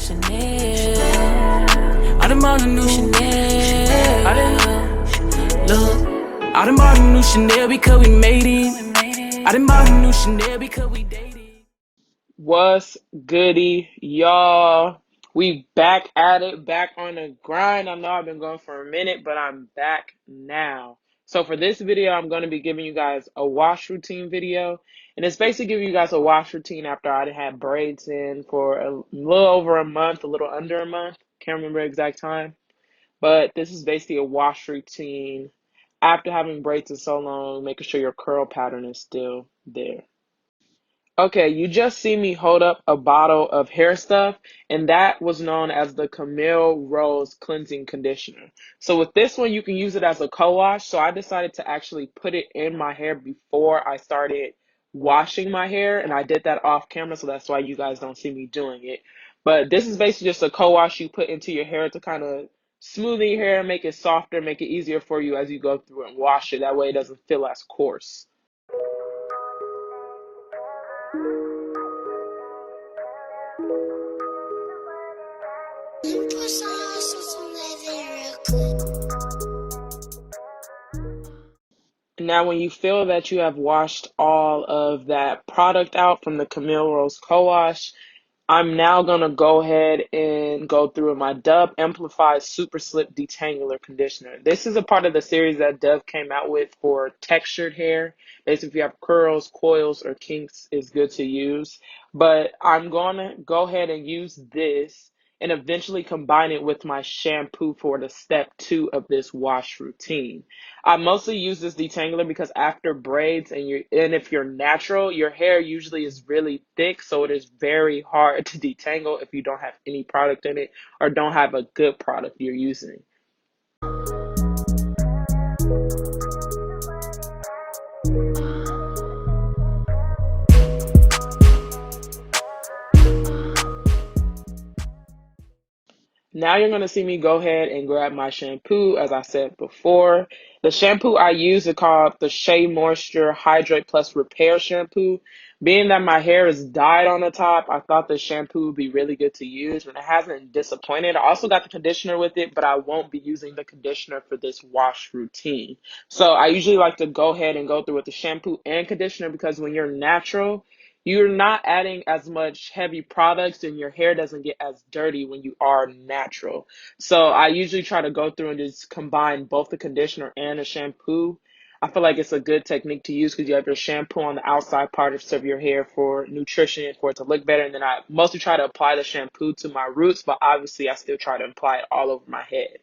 Chanel. I done bought a new Chanel. I done bought a new Chanel because we made it. I done bought a new Chanel because we dated. What's goody, y'all? We back at it, back on the grind. I know I've been going for a minute, but I'm back now. So for this video, I'm going to be giving you guys a wash routine video. And it's basically giving you guys a wash routine after I had braids in for a little over a month, a little under a month. Can't remember the exact time. But this is basically a wash routine after having braids in so long, making sure your curl pattern is still there. Okay, you just see me hold up a bottle of hair stuff, and that was known as the Camille Rose Cleansing Conditioner. So with this one, you can use it as a co-wash. So I decided to actually put it in my hair before I started washing my hair, and I did that off camera, so that's why you guys don't see me doing it. But this is basically just a co-wash you put into your hair to kind of smoothen your hair, make it softer, make it easier for you as you go through and wash it. That way it doesn't feel as coarse. Now, when you feel that you have washed all of that product out from the Camille Rose Co-Wash, I'm now going to go ahead and go through with my Dove Amplified Super Slip Detangler Conditioner. This is a part of the series that Dove came out with for textured hair. Basically, if you have curls, coils, or kinks, it's good to use. But I'm going to go ahead and use this and eventually combine it with my shampoo for the step 2 of this wash routine. I mostly use this detangler because after braids and if you're natural, your hair usually is really thick, so it is very hard to detangle if you don't have any product in it or don't have a good product you're using. Now you're going to see me go ahead and grab my shampoo, as I said before. The shampoo I use is called the SheaMoisture Hydrate Plus Repair Shampoo. Being that my hair is dyed on the top, I thought the shampoo would be really good to use, and it hasn't disappointed. I also got the conditioner with it, but I won't be using the conditioner for this wash routine. So I usually like to go ahead and go through with the shampoo and conditioner because when you're natural, you're not adding as much heavy products and your hair doesn't get as dirty when you are natural. So I usually try to go through and just combine both the conditioner and the shampoo. I feel like it's a good technique to use because you have your shampoo on the outside parts of your hair for nutrition and for it to look better. And then I mostly try to apply the shampoo to my roots, but obviously I still try to apply it all over my head.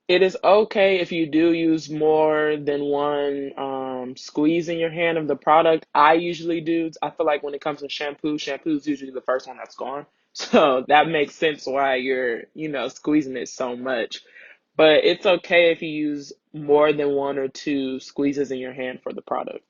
It is okay if you do use more than one squeeze in your hand of the product. I usually do. I feel like when it comes to shampoo is usually the first one that's gone. So that makes sense why you're, squeezing it so much. But it's okay if you use more than one or two squeezes in your hand for the product.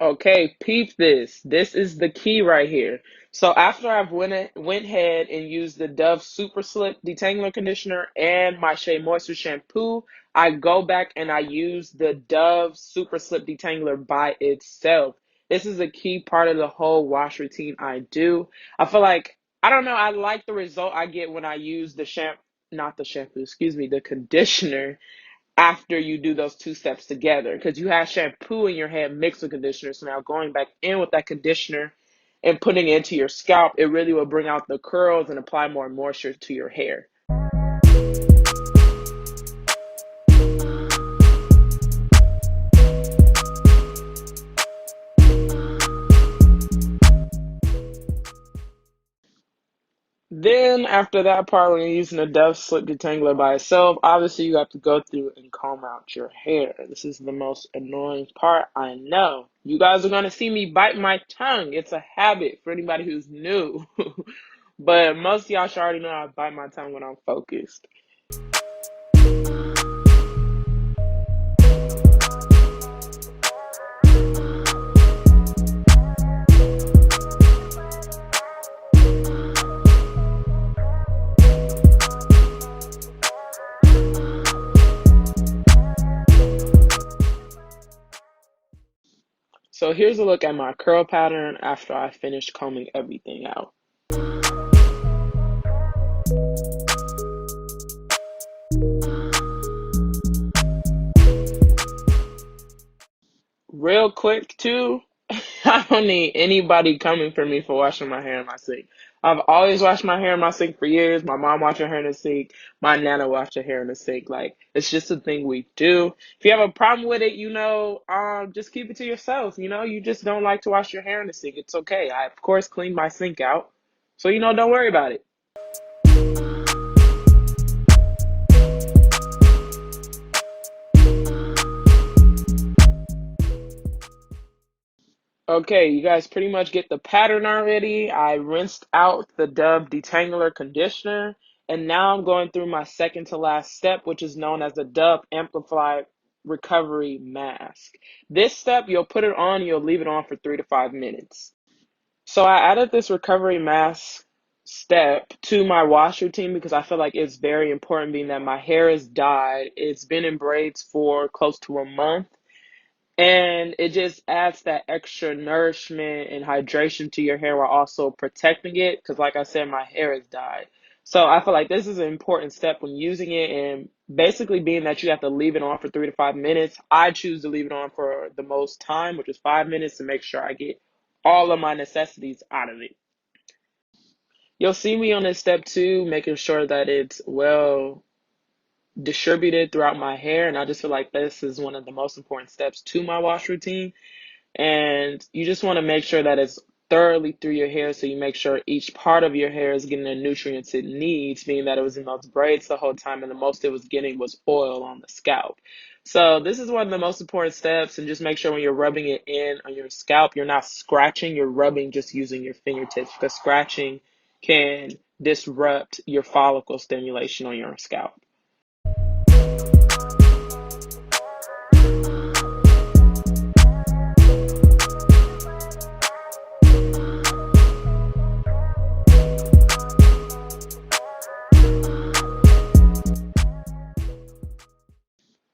Okay, peep this. This is the key right here. So after I've went ahead and used the Dove Super Slip Detangler Conditioner and my SheaMoisture shampoo, I go back and I use the Dove Super Slip Detangler by itself. This is a key part of the whole wash routine I do. I feel like, I don't know, I like the result I get when I use the conditioner after you do those two steps together because you have shampoo in your head mixed with conditioner. So now going back in with that conditioner and putting it into your scalp, it really will bring out the curls and apply more moisture to your hair. Then after that part, when you're using a Dove Slip Detangler by itself, obviously you have to go through and comb out your hair. This is the most annoying part, I know. You guys are going to see me bite my tongue. It's a habit for anybody who's new. But most of y'all should already know I bite my tongue when I'm focused. So here's a look at my curl pattern after I finished combing everything out. Real quick too, I don't need anybody coming for me for washing my hair in my sink. I've always washed my hair in my sink for years. My mom washed her hair in the sink. My nana washed her hair in the sink. Like, it's just a thing we do. If you have a problem with it, just keep it to yourself. You just don't like to wash your hair in the sink. It's okay. I, of course, cleaned my sink out. So, don't worry about it. Okay, you guys pretty much get the pattern already. I rinsed out the Dove Detangler conditioner, and now I'm going through my second to last step, which is known as the Dove Amplified Recovery Mask. This step, you'll put it on, you'll leave it on for 3 to 5 minutes. So I added this recovery mask step to my wash routine because I feel like it's very important, being that my hair is dyed. It's been in braids for close to a month. And it just adds that extra nourishment and hydration to your hair while also protecting it. Because, like I said, my hair is dyed. So I feel like this is an important step when using it. And basically, being that you have to leave it on for 3 to 5 minutes, I choose to leave it on for the most time, which is 5 minutes, to make sure I get all of my necessities out of it. You'll see me on this step 2, making sure that it's well distributed throughout my hair. And I just feel like this is one of the most important steps to my wash routine. And you just want to make sure that it's thoroughly through your hair, so you make sure each part of your hair is getting the nutrients it needs, being that it was in those braids the whole time and the most it was getting was oil on the scalp. So this is one of the most important steps, and just make sure when you're rubbing it in on your scalp, you're not scratching, you're rubbing just using your fingertips, because scratching can disrupt your follicle stimulation on your scalp.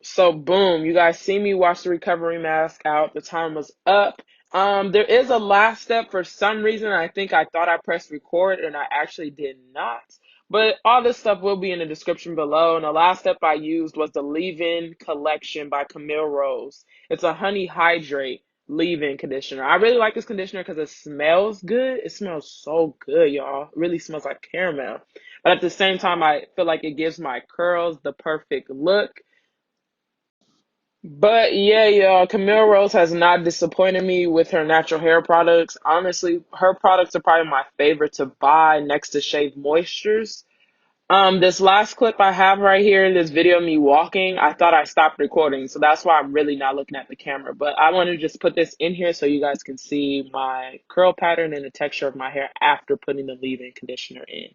So boom, you guys see me wash the recovery mask out. The time was up. There is a last step. For some reason, I think I thought I pressed record and I actually did not. But all this stuff will be in the description below. And the last step I used was the Leave-In Collection by Camille Rose. It's a honey hydrate leave-in conditioner. I really like this conditioner because it smells good. It smells so good, y'all. It really smells like caramel. But at the same time, I feel like it gives my curls the perfect look. But yeah, y'all, Camille Rose has not disappointed me with her natural hair products. Honestly, her products are probably my favorite to buy next to SheaMoistures. This last clip I have right here in this video of me walking, I thought I stopped recording, so that's why I'm really not looking at the camera. But I want to just put this in here so you guys can see my curl pattern and the texture of my hair after putting the leave-in conditioner in.